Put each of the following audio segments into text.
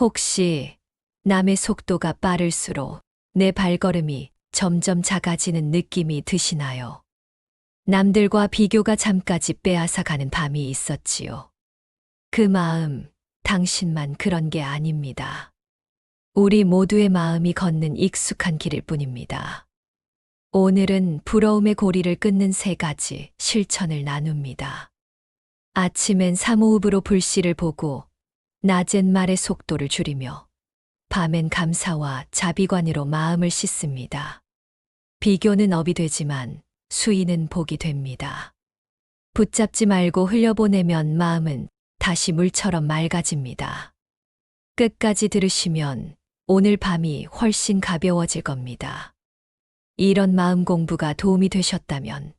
혹시 남의 속도가 빠를수록 내 발걸음이 점점 작아지는 느낌이 드시나요? 남들과 비교가 잠까지 빼앗아 가는 밤이 있었지요. 그 마음, 당신만 그런 게 아닙니다. 우리 모두의 마음이 걷는 익숙한 길일 뿐입니다. 오늘은 부러움의 고리를 끊는 3가지 실천을 나눕니다. 아침엔 사모흡으로 불씨를 보고, 낮엔 말의 속도를 줄이며, 밤엔 감사와 자비관으로 마음을 씻습니다. 비교는 업이 되지만 수위는 복이 됩니다. 붙잡지 말고 흘려보내면 마음은 다시 물처럼 맑아집니다. 끝까지 들으시면 오늘 밤이 훨씬 가벼워질 겁니다. 이런 마음 공부가 도움이 되셨다면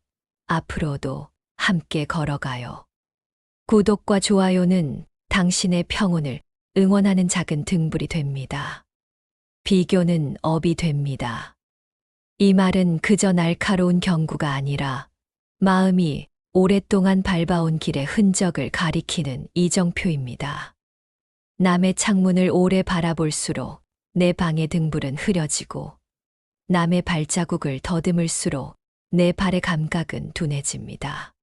앞으로도 함께 걸어가요. 구독과 좋아요는 당신의 평온을 응원하는 작은 등불이 됩니다. 비교는 업이 됩니다. 이 말은 그저 날카로운 경고가 아니라 마음이 오랫동안 밟아온 길의 흔적을 가리키는 이정표입니다. 남의 창문을 오래 바라볼수록 내 방의 등불은 흐려지고 남의 발자국을 더듬을수록 내 발의 감각은 둔해집니다.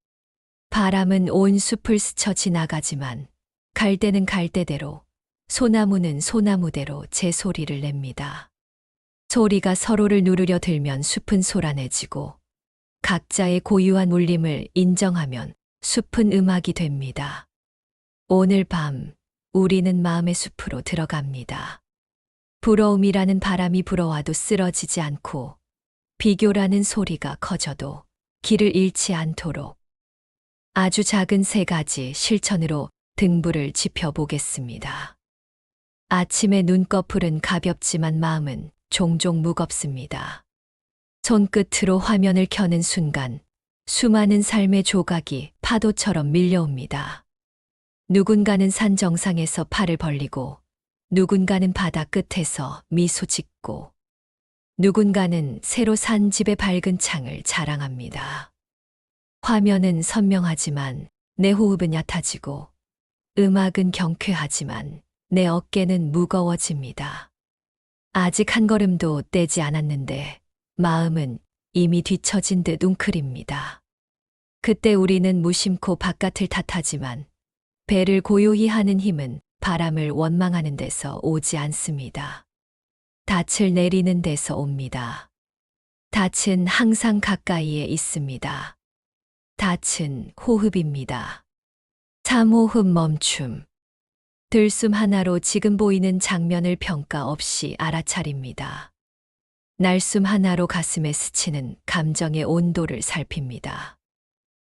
바람은 온 숲을 스쳐 지나가지만 갈대는 갈대대로, 소나무는 소나무대로 제 소리를 냅니다. 소리가 서로를 누르려 들면 숲은 소란해지고 각자의 고유한 울림을 인정하면 숲은 음악이 됩니다. 오늘 밤 우리는 마음의 숲으로 들어갑니다. 부러움이라는 바람이 불어와도 쓰러지지 않고 비교라는 소리가 커져도 길을 잃지 않도록 아주 작은 3가지 실천으로 등불을 지펴보겠습니다. 아침의 눈꺼풀은 가볍지만 마음은 종종 무겁습니다. 손끝으로 화면을 켜는 순간 수많은 삶의 조각이 파도처럼 밀려옵니다. 누군가는 산 정상에서 팔을 벌리고 누군가는 바다 끝에서 미소 짓고 누군가는 새로 산 집의 밝은 창을 자랑합니다. 화면은 선명하지만 내 호흡은 얕아지고 음악은 경쾌하지만 내 어깨는 무거워집니다. 아직 한 걸음도 떼지 않았는데 마음은 이미 뒤처진 듯 웅크립니다. 그때 우리는 무심코 바깥을 탓하지만 배를 고요히 하는 힘은 바람을 원망하는 데서 오지 않습니다. 닻을 내리는 데서 옵니다. 닻은 항상 가까이에 있습니다. 닻은 호흡입니다. 3호흡 멈춤. 들숨 하나로 지금 보이는 장면을 평가 없이 알아차립니다. 날숨 하나로 가슴에 스치는 감정의 온도를 살핍니다.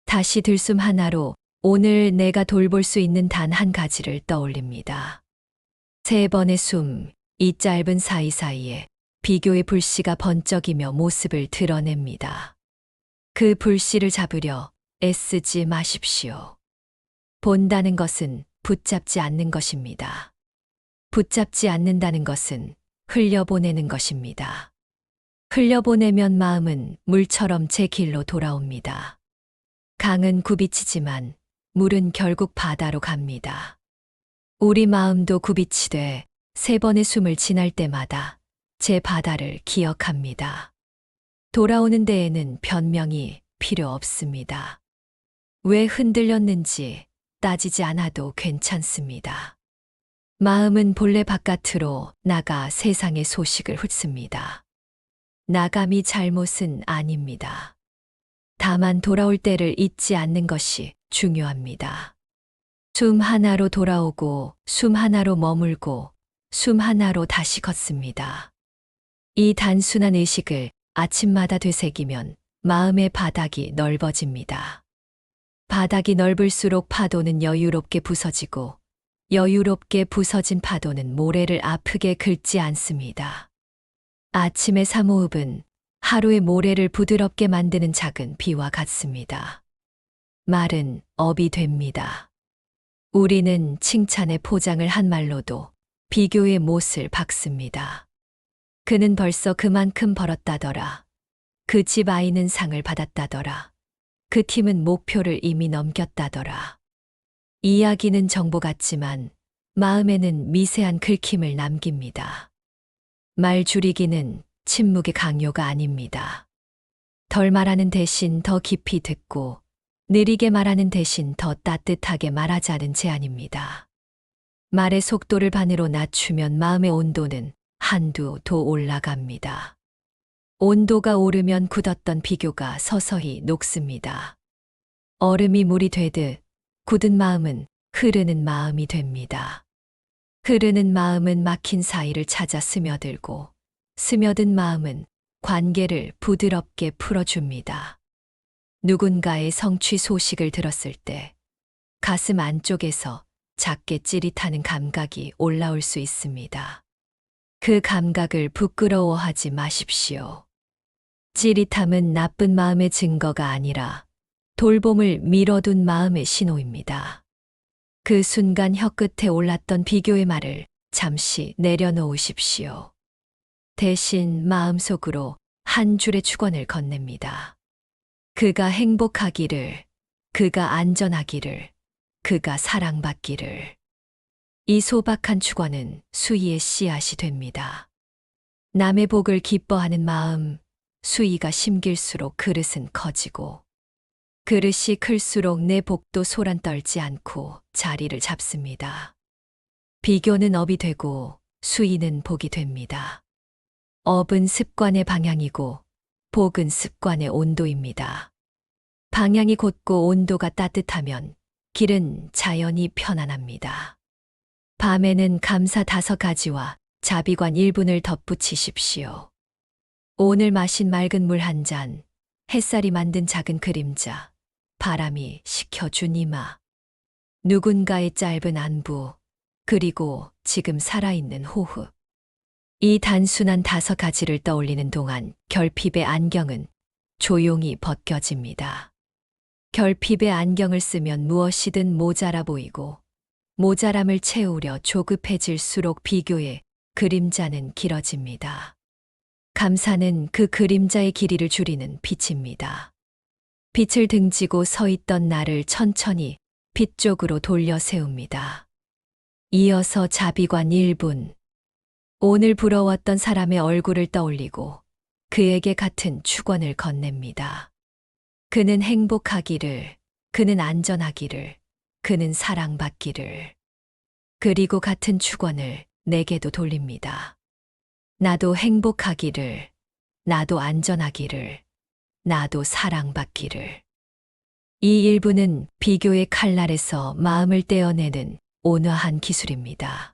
다시 들숨 하나로 오늘 내가 돌볼 수 있는 단 한 가지를 떠올립니다. 3번의 숨, 이 짧은 사이사이에 비교의 불씨가 번쩍이며 모습을 드러냅니다. 그 불씨를 잡으려 애쓰지 마십시오. 본다는 것은 붙잡지 않는 것입니다. 붙잡지 않는다는 것은 흘려보내는 것입니다. 흘려보내면 마음은 물처럼 제 길로 돌아옵니다. 강은 굽이치지만 물은 결국 바다로 갑니다. 우리 마음도 굽이치되 3번의 숨을 지날 때마다 제 바다를 기억합니다. 돌아오는 데에는 변명이 필요 없습니다. 왜 흔들렸는지 따지지 않아도 괜찮습니다. 마음은 본래 바깥으로 나가 세상의 소식을 훑습니다. 나감이 잘못은 아닙니다. 다만 돌아올 때를 잊지 않는 것이 중요합니다. 숨 하나로 돌아오고 숨 하나로 머물고 숨 하나로 다시 걷습니다. 이 단순한 의식을 아침마다 되새기면 마음의 바닥이 넓어집니다. 바닥이 넓을수록 파도는 여유롭게 부서지고 여유롭게 부서진 파도는 모래를 아프게 긁지 않습니다. 아침의 3호흡은 하루의 모래를 부드럽게 만드는 작은 비와 같습니다. 말은 업이 됩니다. 우리는 칭찬의 포장을 한 말로도 비교의 못을 박습니다. 그는 벌써 그만큼 벌었다더라. 그 집 아이는 상을 받았다더라. 그 팀은 목표를 이미 넘겼다더라. 이야기는 정보 같지만 마음에는 미세한 긁힘을 남깁니다. 말 줄이기는 침묵의 강요가 아닙니다. 덜 말하는 대신 더 깊이 듣고 느리게 말하는 대신 더 따뜻하게 말하자는 제안입니다. 말의 속도를 반으로 낮추면 마음의 온도는 한두 도 올라갑니다. 온도가 오르면 굳었던 비교가 서서히 녹습니다. 얼음이 물이 되듯 굳은 마음은 흐르는 마음이 됩니다. 흐르는 마음은 막힌 사이를 찾아 스며들고 스며든 마음은 관계를 부드럽게 풀어줍니다. 누군가의 성취 소식을 들었을 때 가슴 안쪽에서 작게 찌릿하는 감각이 올라올 수 있습니다. 그 감각을 부끄러워하지 마십시오. 찌릿함은 나쁜 마음의 증거가 아니라 돌봄을 미뤄둔 마음의 신호입니다. 그 순간 혀끝에 올랐던 비교의 말을 잠시 내려놓으십시오. 대신 마음속으로 한 줄의 축원을 건넵니다. 그가 행복하기를, 그가 안전하기를, 그가 사랑받기를. 이 소박한 축원은 수의의 씨앗이 됩니다. 남의 복을 기뻐하는 마음, 수의가 심길수록 그릇은 커지고 그릇이 클수록 내 복도 소란 떨지 않고 자리를 잡습니다. 비교는 업이 되고 수의는 복이 됩니다. 업은 습관의 방향이고 복은 습관의 온도입니다. 방향이 곧고 온도가 따뜻하면 길은 자연히 편안합니다. 밤에는 감사 5가지와 자비관 1분을 덧붙이십시오. 오늘 마신 맑은 물 한 잔, 햇살이 만든 작은 그림자, 바람이 식혀준 이마, 누군가의 짧은 안부, 그리고 지금 살아있는 호흡. 이 단순한 5가지를 떠올리는 동안 결핍의 안경은 조용히 벗겨집니다. 결핍의 안경을 쓰면 무엇이든 모자라 보이고 모자람을 채우려 조급해질수록 비교의 그림자는 길어집니다. 감사는 그 그림자의 길이를 줄이는 빛입니다. 빛을 등지고 서 있던 나를 천천히 빛 쪽으로 돌려 세웁니다. 이어서 자비관 1분. 오늘 부러웠던 사람의 얼굴을 떠올리고 그에게 같은 축원을 건넵니다. 그는 행복하기를, 그는 안전하기를, 그는 사랑받기를. 그리고 같은 축원을 내게도 돌립니다. 나도 행복하기를, 나도 안전하기를, 나도 사랑받기를. 이 일부는 비교의 칼날에서 마음을 떼어내는 온화한 기술입니다.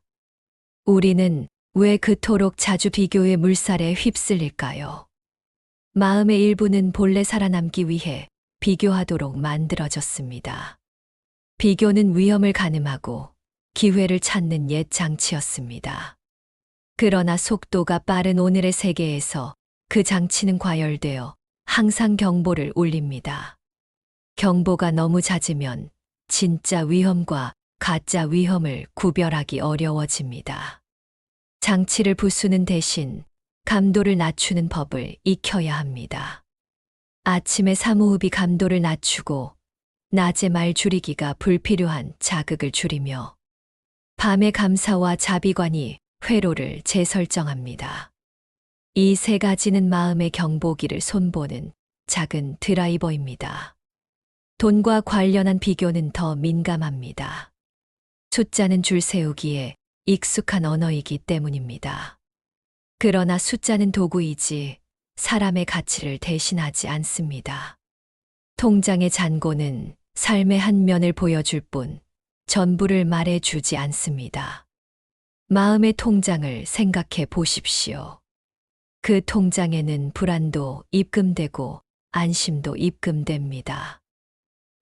우리는 왜 그토록 자주 비교의 물살에 휩쓸릴까요? 마음의 일부는 본래 살아남기 위해 비교하도록 만들어졌습니다. 비교는 위험을 가늠하고 기회를 찾는 옛 장치였습니다. 그러나 속도가 빠른 오늘의 세계에서 그 장치는 과열되어 항상 경보를 울립니다. 경보가 너무 잦으면 진짜 위험과 가짜 위험을 구별하기 어려워집니다. 장치를 부수는 대신 감도를 낮추는 법을 익혀야 합니다. 아침에 사무흡이 감도를 낮추고 낮에 말 줄이기가 불필요한 자극을 줄이며 밤에 감사와 자비관이 회로를 재설정합니다. 이 3가지는 마음의 경보기를 손보는 작은 드라이버입니다. 돈과 관련한 비교는 더 민감합니다. 숫자는 줄 세우기에 익숙한 언어이기 때문입니다. 그러나 숫자는 도구이지 사람의 가치를 대신하지 않습니다. 통장의 잔고는 삶의 한 면을 보여줄 뿐 전부를 말해주지 않습니다. 마음의 통장을 생각해 보십시오. 그 통장에는 불안도 입금되고 안심도 입금됩니다.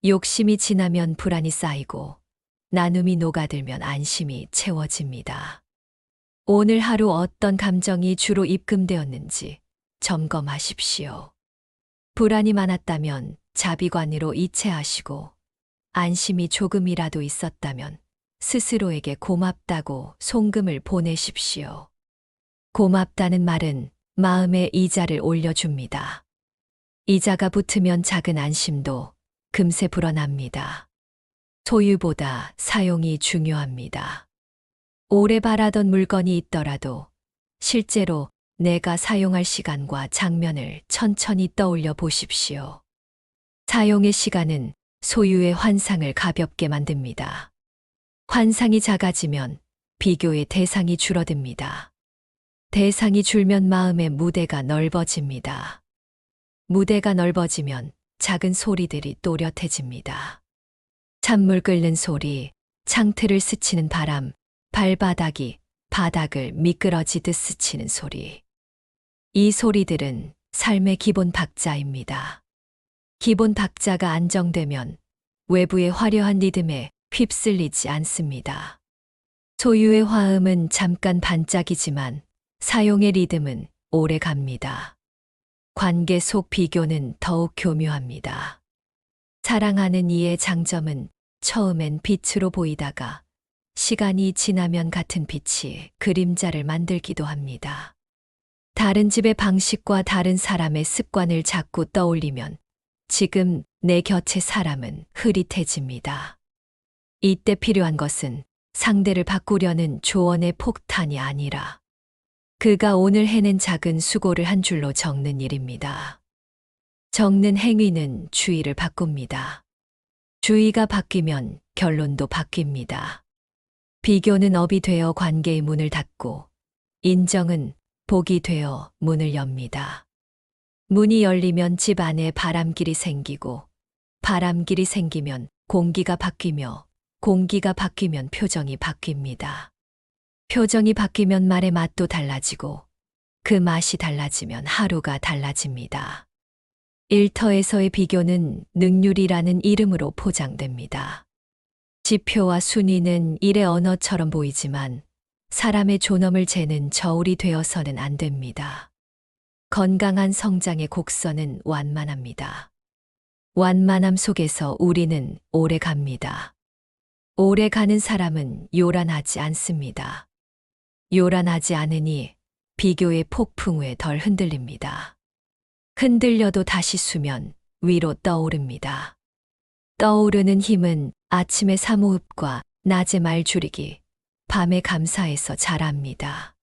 욕심이 지나면 불안이 쌓이고 나눔이 녹아들면 안심이 채워집니다. 오늘 하루 어떤 감정이 주로 입금되었는지 점검하십시오. 불안이 많았다면 자비관으로 이체하시고 안심이 조금이라도 있었다면 스스로에게 고맙다고 송금을 보내십시오. 고맙다는 말은 마음에 이자를 올려줍니다. 이자가 붙으면 작은 안심도 금세 불어납니다. 소유보다 사용이 중요합니다. 오래 바라던 물건이 있더라도 실제로 내가 사용할 시간과 장면을 천천히 떠올려 보십시오. 사용의 시간은 소유의 환상을 가볍게 만듭니다. 환상이 작아지면 비교의 대상이 줄어듭니다. 대상이 줄면 마음의 무대가 넓어집니다. 무대가 넓어지면 작은 소리들이 또렷해집니다. 찬물 끓는 소리, 창틀을 스치는 바람, 발바닥이 바닥을 미끄러지듯 스치는 소리. 이 소리들은 삶의 기본 박자입니다. 기본 박자가 안정되면 외부의 화려한 리듬에 휩쓸리지 않습니다. 소유의 화음은 잠깐 반짝이지만 사용의 리듬은 오래 갑니다. 관계 속 비교는 더욱 교묘합니다. 사랑하는 이의 장점은 처음엔 빛으로 보이다가 시간이 지나면 같은 빛이 그림자를 만들기도 합니다. 다른 집의 방식과 다른 사람의 습관을 자꾸 떠올리면 지금 내 곁의 사람은 흐릿해집니다. 이때 필요한 것은 상대를 바꾸려는 조언의 폭탄이 아니라 그가 오늘 해낸 작은 수고를 한 줄로 적는 일입니다. 적는 행위는 주의를 바꿉니다. 주의가 바뀌면 결론도 바뀝니다. 비교는 업이 되어 관계의 문을 닫고 인정은 복이 되어 문을 엽니다. 문이 열리면 집 안에 바람길이 생기고 바람길이 생기면 공기가 바뀌며 공기가 바뀌면 표정이 바뀝니다. 표정이 바뀌면 말의 맛도 달라지고 그 맛이 달라지면 하루가 달라집니다. 일터에서의 비교는 능률이라는 이름으로 포장됩니다. 지표와 순위는 일의 언어처럼 보이지만 사람의 존엄을 재는 저울이 되어서는 안 됩니다. 건강한 성장의 곡선은 완만합니다. 완만함 속에서 우리는 오래 갑니다. 오래 가는 사람은 요란하지 않습니다. 요란하지 않으니 비교의 폭풍 후에 덜 흔들립니다. 흔들려도 다시 수면 위로 떠오릅니다. 떠오르는 힘은 아침의 사모흡과 낮의 말 줄이기, 밤의 감사에서 자랍니다.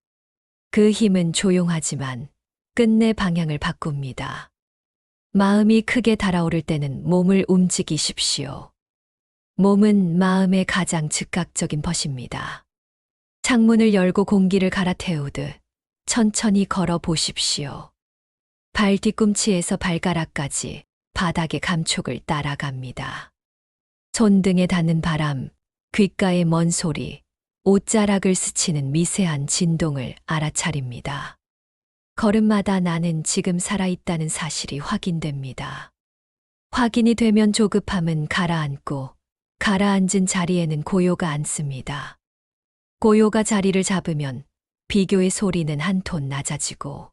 그 힘은 조용하지만 끝내 방향을 바꿉니다. 마음이 크게 달아오를 때는 몸을 움직이십시오. 몸은 마음의 가장 즉각적인 벗입니다. 창문을 열고 공기를 갈아태우듯 천천히 걸어 보십시오. 발 뒤꿈치에서 발가락까지 바닥의 감촉을 따라갑니다. 손등에 닿는 바람, 귓가의 먼 소리, 옷자락을 스치는 미세한 진동을 알아차립니다. 걸음마다 나는 지금 살아있다는 사실이 확인됩니다. 확인이 되면 조급함은 가라앉고 가라앉은 자리에는 고요가 앉습니다. 고요가 자리를 잡으면 비교의 소리는 한 톤 낮아지고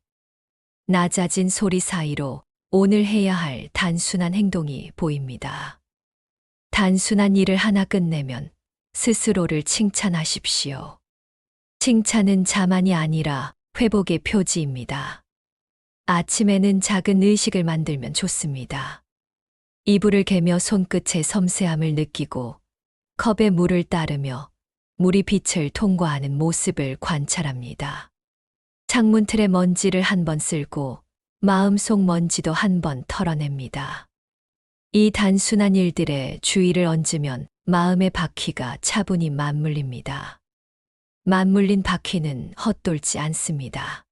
낮아진 소리 사이로 오늘 해야 할 단순한 행동이 보입니다. 단순한 일을 하나 끝내면 스스로를 칭찬하십시오. 칭찬은 자만이 아니라 회복의 표지입니다. 아침에는 작은 의식을 만들면 좋습니다. 이불을 개며 손끝의 섬세함을 느끼고 컵에 물을 따르며 물이 빛을 통과하는 모습을 관찰합니다. 창문 틀에 먼지를 한 번 쓸고 마음속 먼지도 한 번 털어냅니다. 이 단순한 일들에 주의를 얹으면 마음의 바퀴가 차분히 맞물립니다. 맞물린 바퀴는 헛돌지 않습니다.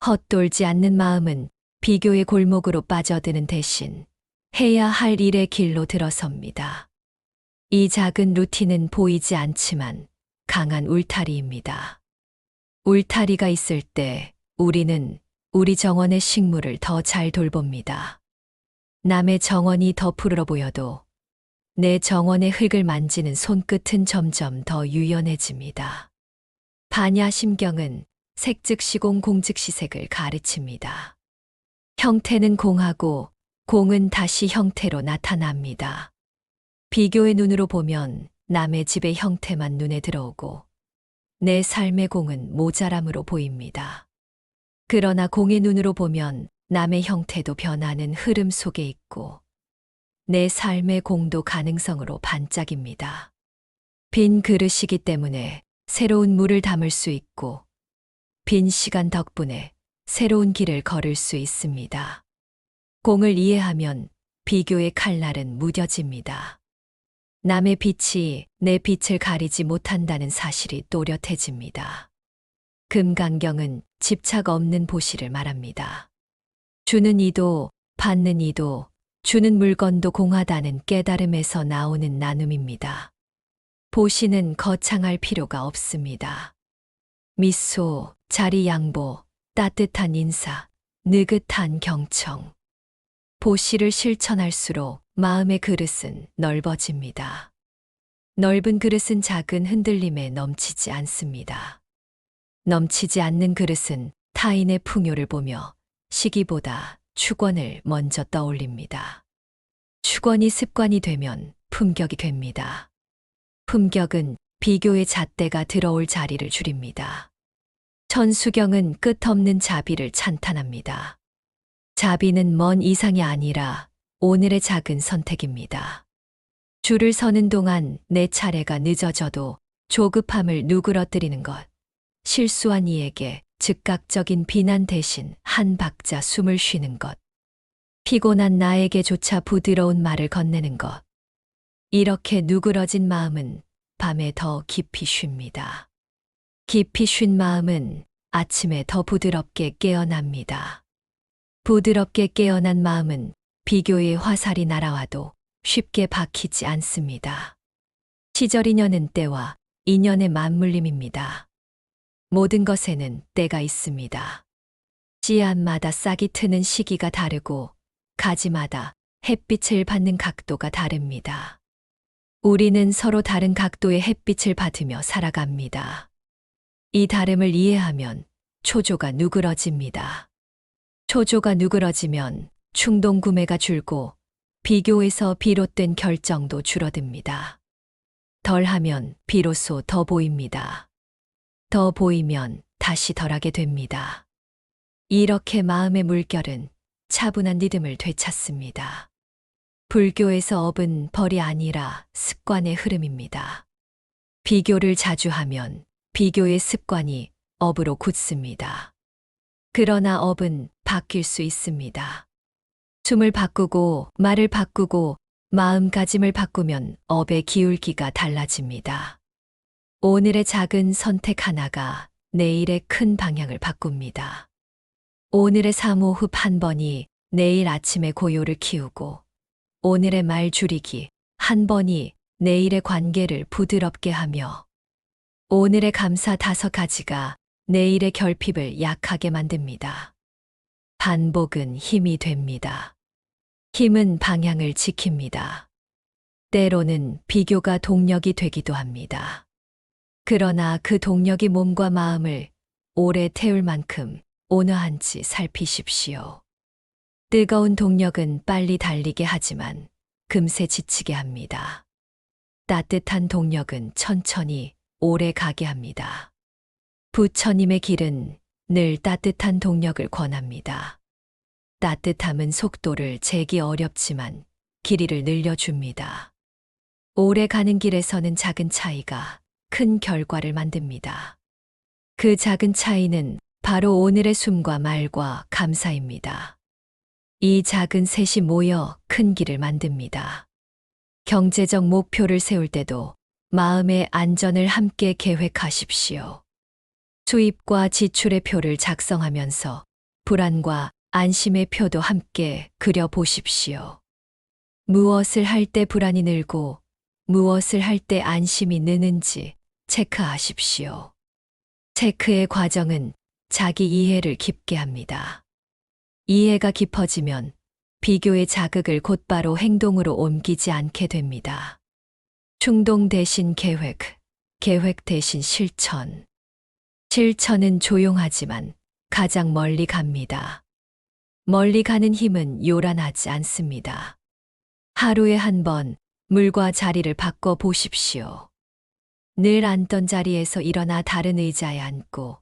헛돌지 않는 마음은 비교의 골목으로 빠져드는 대신 해야 할 일의 길로 들어섭니다. 이 작은 루틴은 보이지 않지만 강한 울타리입니다. 울타리가 있을 때 우리는 우리 정원의 식물을 더 잘 돌봅니다. 남의 정원이 더 푸르러 보여도 내 정원의 흙을 만지는 손끝은 점점 더 유연해집니다. 반야심경은 색즉시공 공즉시색을 가르칩니다. 형태는 공하고 공은 다시 형태로 나타납니다. 비교의 눈으로 보면 남의 집의 형태만 눈에 들어오고 내 삶의 공은 모자람으로 보입니다. 그러나 공의 눈으로 보면 남의 형태도 변하는 흐름 속에 있고 내 삶의 공도 가능성으로 반짝입니다. 빈 그릇이기 때문에 새로운 물을 담을 수 있고 빈 시간 덕분에 새로운 길을 걸을 수 있습니다. 공을 이해하면 비교의 칼날은 무뎌집니다. 남의 빛이 내 빛을 가리지 못한다는 사실이 또렷해집니다. 금강경은 집착 없는 보시를 말합니다. 주는 이도 받는 이도 주는 물건도 공하다는 깨달음에서 나오는 나눔입니다. 보시는 거창할 필요가 없습니다. 미소, 자리 양보, 따뜻한 인사, 느긋한 경청. 보시를 실천할수록 마음의 그릇은 넓어집니다. 넓은 그릇은 작은 흔들림에 넘치지 않습니다. 넘치지 않는 그릇은 타인의 풍요를 보며 시기보다 축원을 먼저 떠올립니다. 축원이 습관이 되면 품격이 됩니다. 품격은 비교의 잣대가 들어올 자리를 줄입니다. 천수경은 끝없는 자비를 찬탄합니다. 자비는 먼 이상이 아니라 오늘의 작은 선택입니다. 줄을 서는 동안 내 차례가 늦어져도 조급함을 누그러뜨리는 것, 실수한 이에게 즉각적인 비난 대신 한 박자 숨을 쉬는 것, 피곤한 나에게조차 부드러운 말을 건네는 것, 이렇게 누그러진 마음은 밤에 더 깊이 쉽니다. 깊이 쉰 마음은 아침에 더 부드럽게 깨어납니다. 부드럽게 깨어난 마음은 비교의 화살이 날아와도 쉽게 박히지 않습니다. 시절 인연은 때와 인연의 맞물림입니다. 모든 것에는 때가 있습니다. 씨앗마다 싹이 트는 시기가 다르고 가지마다 햇빛을 받는 각도가 다릅니다. 우리는 서로 다른 각도의 햇빛을 받으며 살아갑니다. 이 다름을 이해하면 초조가 누그러집니다. 초조가 누그러지면 충동 구매가 줄고 비교에서 비롯된 결정도 줄어듭니다. 덜하면 비로소 더 보입니다. 더 보이면 다시 덜하게 됩니다. 이렇게 마음의 물결은 차분한 리듬을 되찾습니다. 불교에서 업은 벌이 아니라 습관의 흐름입니다. 비교를 자주 하면 비교의 습관이 업으로 굳습니다. 그러나 업은 바뀔 수 있습니다. 숨을 바꾸고 말을 바꾸고 마음가짐을 바꾸면 업의 기울기가 달라집니다. 오늘의 작은 선택 하나가 내일의 큰 방향을 바꿉니다. 오늘의 사모흡 한 번이 내일 아침의 고요를 키우고 오늘의 말 줄이기 한 번이 내일의 관계를 부드럽게 하며 오늘의 감사 5가지가 내일의 결핍을 약하게 만듭니다. 반복은 힘이 됩니다. 힘은 방향을 지킵니다. 때로는 비교가 동력이 되기도 합니다. 그러나 그 동력이 몸과 마음을 오래 태울 만큼 온화한지 살피십시오. 뜨거운 동력은 빨리 달리게 하지만 금세 지치게 합니다. 따뜻한 동력은 천천히 오래 가게 합니다. 부처님의 길은 늘 따뜻한 동력을 권합니다. 따뜻함은 속도를 재기 어렵지만 길이를 늘려줍니다. 오래 가는 길에서는 작은 차이가 큰 결과를 만듭니다. 그 작은 차이는 바로 오늘의 숨과 말과 감사입니다. 이 작은 셋이 모여 큰 길을 만듭니다. 경제적 목표를 세울 때도 마음의 안전을 함께 계획하십시오. 수입과 지출의 표를 작성하면서 불안과 안심의 표도 함께 그려보십시오. 무엇을 할 때 불안이 늘고 무엇을 할 때 안심이 느는지 체크하십시오. 체크의 과정은 자기 이해를 깊게 합니다. 이해가 깊어지면 비교의 자극을 곧바로 행동으로 옮기지 않게 됩니다. 충동 대신 계획, 계획 대신 실천. 실천은 조용하지만 가장 멀리 갑니다. 멀리 가는 힘은 요란하지 않습니다. 하루에 한 번 물과 자리를 바꿔 보십시오. 늘 앉던 자리에서 일어나 다른 의자에 앉고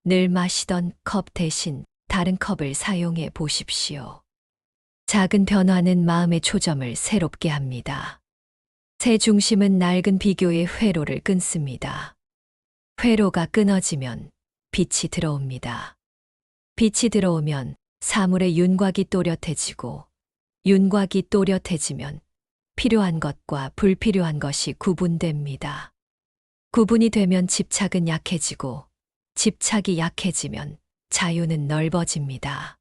늘 마시던 컵 대신 다른 컵을 사용해 보십시오. 작은 변화는 마음의 초점을 새롭게 합니다. 새 중심은 낡은 비교의 회로를 끊습니다. 회로가 끊어지면 빛이 들어옵니다. 빛이 들어오면 사물의 윤곽이 또렷해지고 윤곽이 또렷해지면 필요한 것과 불필요한 것이 구분됩니다. 구분이 되면 집착은 약해지고 집착이 약해지면 자유는 넓어집니다.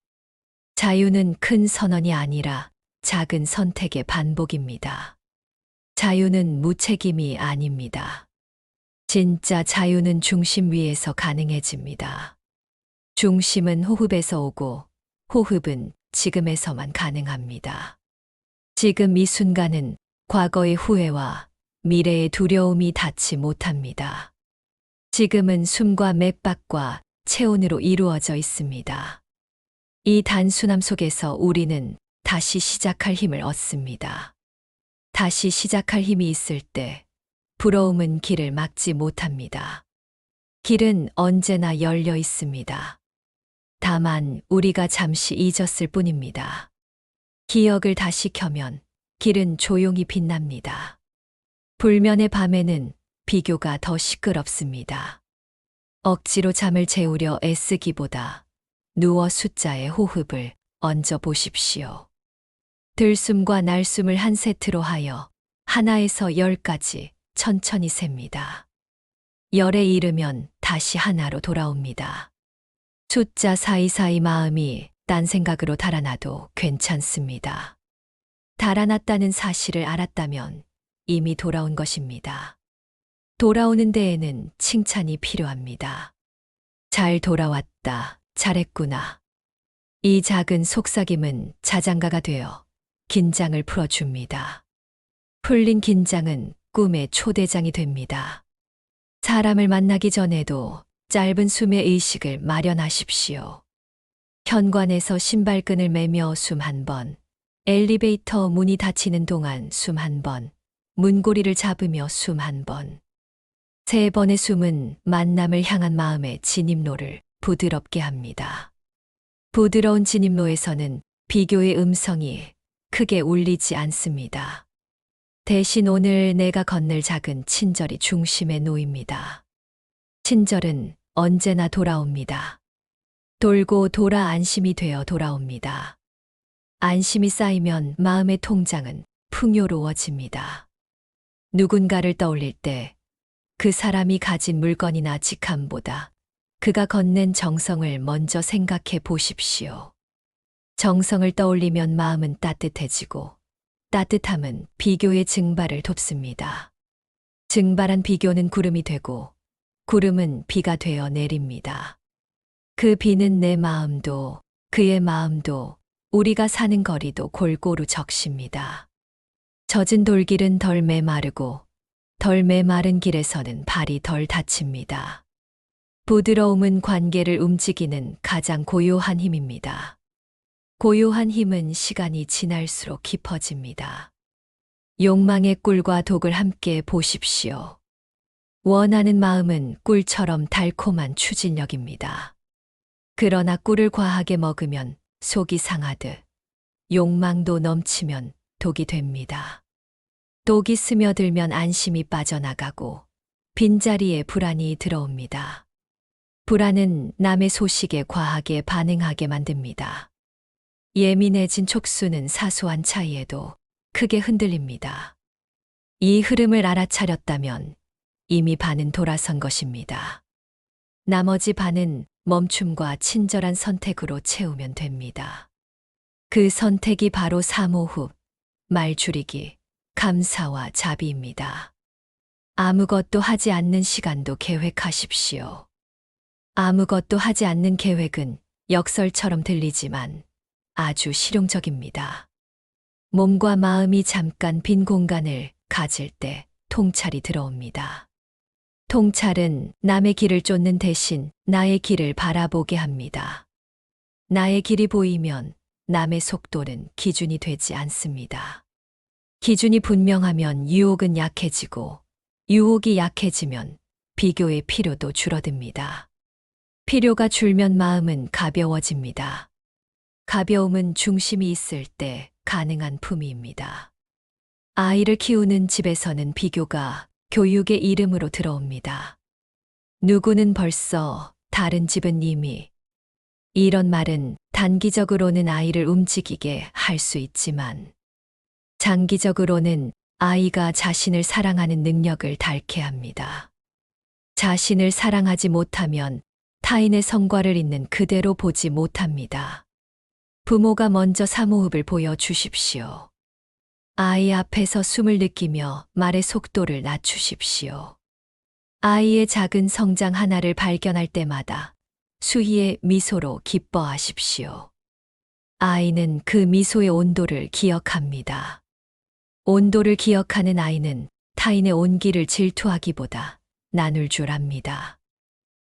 자유는 큰 선언이 아니라 작은 선택의 반복입니다. 자유는 무책임이 아닙니다. 진짜 자유는 중심 위에서 가능해집니다. 중심은 호흡에서 오고 호흡은 지금에서만 가능합니다. 지금 이 순간은 과거의 후회와 미래의 두려움이 닿지 못합니다. 지금은 숨과 맥박과 체온으로 이루어져 있습니다. 이 단순함 속에서 우리는 다시 시작할 힘을 얻습니다. 다시 시작할 힘이 있을 때 부러움은 길을 막지 못합니다. 길은 언제나 열려 있습니다. 다만 우리가 잠시 잊었을 뿐입니다. 기억을 다시 켜면 길은 조용히 빛납니다. 불면의 밤에는 비교가 더 시끄럽습니다. 억지로 잠을 재우려 애쓰기보다 누워 숫자의 호흡을 얹어 보십시오. 들숨과 날숨을 한 세트로 하여 하나에서 10까지 천천히 셉니다. 10에 이르면 다시 하나로 돌아옵니다. 숫자 사이사이 마음이 딴 생각으로 달아나도 괜찮습니다. 달아났다는 사실을 알았다면 이미 돌아온 것입니다. 돌아오는 데에는 칭찬이 필요합니다. 잘 돌아왔다, 잘했구나. 이 작은 속삭임은 자장가가 되어 긴장을 풀어줍니다. 풀린 긴장은 꿈의 초대장이 됩니다. 사람을 만나기 전에도 짧은 숨의 의식을 마련하십시오. 현관에서 신발끈을 매며 숨 한 번, 엘리베이터 문이 닫히는 동안 숨 한 번, 문고리를 잡으며 숨 한 번. 3번의 숨은 만남을 향한 마음의 진입로를 부드럽게 합니다. 부드러운 진입로에서는 비교의 음성이 크게 울리지 않습니다. 대신 오늘 내가 건넬 작은 친절이 중심에 놓입니다. 친절은 언제나 돌아옵니다. 돌고 돌아 안심이 되어 돌아옵니다. 안심이 쌓이면 마음의 통장은 풍요로워집니다. 누군가를 떠올릴 때 그 사람이 가진 물건이나 직함보다 그가 건넨 정성을 먼저 생각해 보십시오. 정성을 떠올리면 마음은 따뜻해지고 따뜻함은 비교의 증발을 돕습니다. 증발한 비교는 구름이 되고 구름은 비가 되어 내립니다. 그 비는 내 마음도 그의 마음도 우리가 사는 거리도 골고루 적십니다. 젖은 돌길은 덜 메마르고 덜 메마른 길에서는 발이 덜 다칩니다. 부드러움은 관계를 움직이는 가장 고요한 힘입니다. 고요한 힘은 시간이 지날수록 깊어집니다. 욕망의 꿀과 독을 함께 보십시오. 원하는 마음은 꿀처럼 달콤한 추진력입니다. 그러나 꿀을 과하게 먹으면 속이 상하듯 욕망도 넘치면 독이 됩니다. 독이 스며들면 안심이 빠져나가고 빈자리에 불안이 들어옵니다. 불안은 남의 소식에 과하게 반응하게 만듭니다. 예민해진 촉수는 사소한 차이에도 크게 흔들립니다. 이 흐름을 알아차렸다면 이미 반은 돌아선 것입니다. 나머지 반은 멈춤과 친절한 선택으로 채우면 됩니다. 그 선택이 바로 사모흡, 말 줄이기, 감사와 자비입니다. 아무것도 하지 않는 시간도 계획하십시오. 아무것도 하지 않는 계획은 역설처럼 들리지만 아주 실용적입니다. 몸과 마음이 잠깐 빈 공간을 가질 때 통찰이 들어옵니다. 통찰은 남의 길을 쫓는 대신 나의 길을 바라보게 합니다. 나의 길이 보이면 남의 속도는 기준이 되지 않습니다. 기준이 분명하면 유혹은 약해지고 유혹이 약해지면 비교의 필요도 줄어듭니다. 필요가 줄면 마음은 가벼워집니다. 가벼움은 중심이 있을 때 가능한 품위입니다. 아이를 키우는 집에서는 비교가 교육의 이름으로 들어옵니다. 누구는 벌써, 다른 집은 이미. 이런 말은 단기적으로는 아이를 움직이게 할 수 있지만 장기적으로는 아이가 자신을 사랑하는 능력을 닳게 합니다. 자신을 사랑하지 못하면 타인의 성과를 있는 그대로 보지 못합니다. 부모가 먼저 사모흡을 보여주십시오. 아이 앞에서 숨을 느끼며 말의 속도를 낮추십시오. 아이의 작은 성장 하나를 발견할 때마다 수희의 미소로 기뻐하십시오. 아이는 그 미소의 온도를 기억합니다. 온도를 기억하는 아이는 타인의 온기를 질투하기보다 나눌 줄 압니다.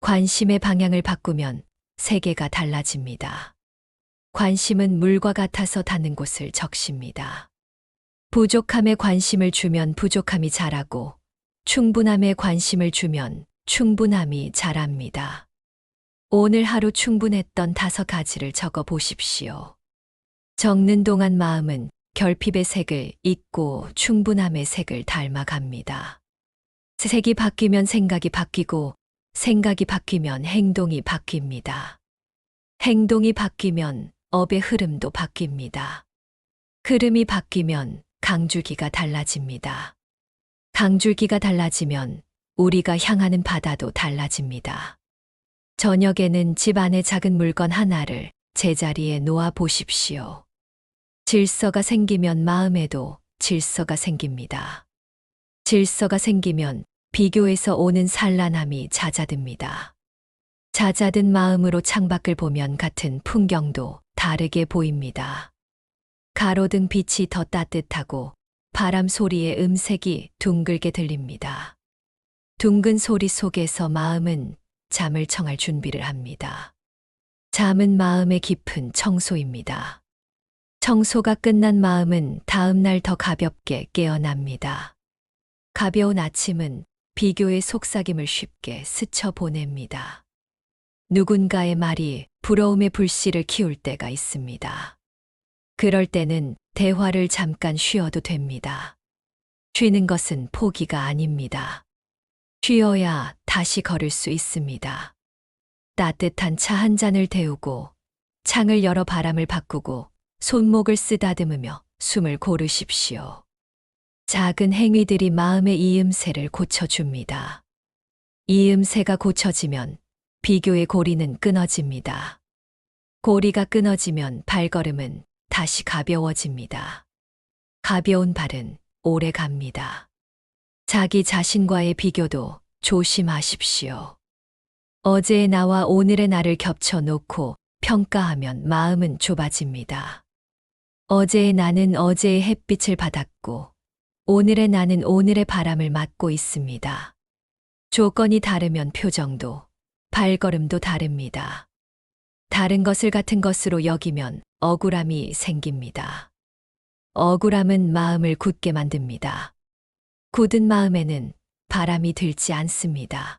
관심의 방향을 바꾸면 세계가 달라집니다. 관심은 물과 같아서 닿는 곳을 적십니다. 부족함에 관심을 주면 부족함이 자라고 충분함에 관심을 주면 충분함이 자랍니다. 오늘 하루 충분했던 5가지를 적어 보십시오. 적는 동안 마음은 결핍의 색을 잊고 충분함의 색을 닮아갑니다. 색이 바뀌면 생각이 바뀌고 생각이 바뀌면 행동이 바뀝니다. 행동이 바뀌면 업의 흐름도 바뀝니다. 흐름이 바뀌면 강줄기가 달라집니다. 강줄기가 달라지면 우리가 향하는 바다도 달라집니다. 저녁에는 집 안에 작은 물건 하나를 제자리에 놓아 보십시오. 질서가 생기면 마음에도 질서가 생깁니다. 질서가 생기면 비교에서 오는 산란함이 잦아듭니다. 잦아든 마음으로 창밖을 보면 같은 풍경도 다르게 보입니다. 가로등 빛이 더 따뜻하고 바람 소리의 음색이 둥글게 들립니다. 둥근 소리 속에서 마음은 잠을 청할 준비를 합니다. 잠은 마음의 깊은 청소입니다. 청소가 끝난 마음은 다음 날 더 가볍게 깨어납니다. 가벼운 아침은 비교의 속삭임을 쉽게 스쳐보냅니다. 누군가의 말이 부러움의 불씨를 키울 때가 있습니다. 그럴 때는 대화를 잠깐 쉬어도 됩니다. 쉬는 것은 포기가 아닙니다. 쉬어야 다시 걸을 수 있습니다. 따뜻한 차 한 잔을 데우고 창을 열어 바람을 바꾸고 손목을 쓰다듬으며 숨을 고르십시오. 작은 행위들이 마음의 이음새를 고쳐줍니다. 이음새가 고쳐지면 비교의 고리는 끊어집니다. 고리가 끊어지면 발걸음은 다시 가벼워집니다. 가벼운 발은 오래 갑니다. 자기 자신과의 비교도 조심하십시오. 어제의 나와 오늘의 나를 겹쳐놓고 평가하면 마음은 좁아집니다. 어제의 나는 어제의 햇빛을 받았고 오늘의 나는 오늘의 바람을 맞고 있습니다. 조건이 다르면 표정도 발걸음도 다릅니다. 다른 것을 같은 것으로 여기면 억울함이 생깁니다. 억울함은 마음을 굳게 만듭니다. 굳은 마음에는 바람이 들지 않습니다.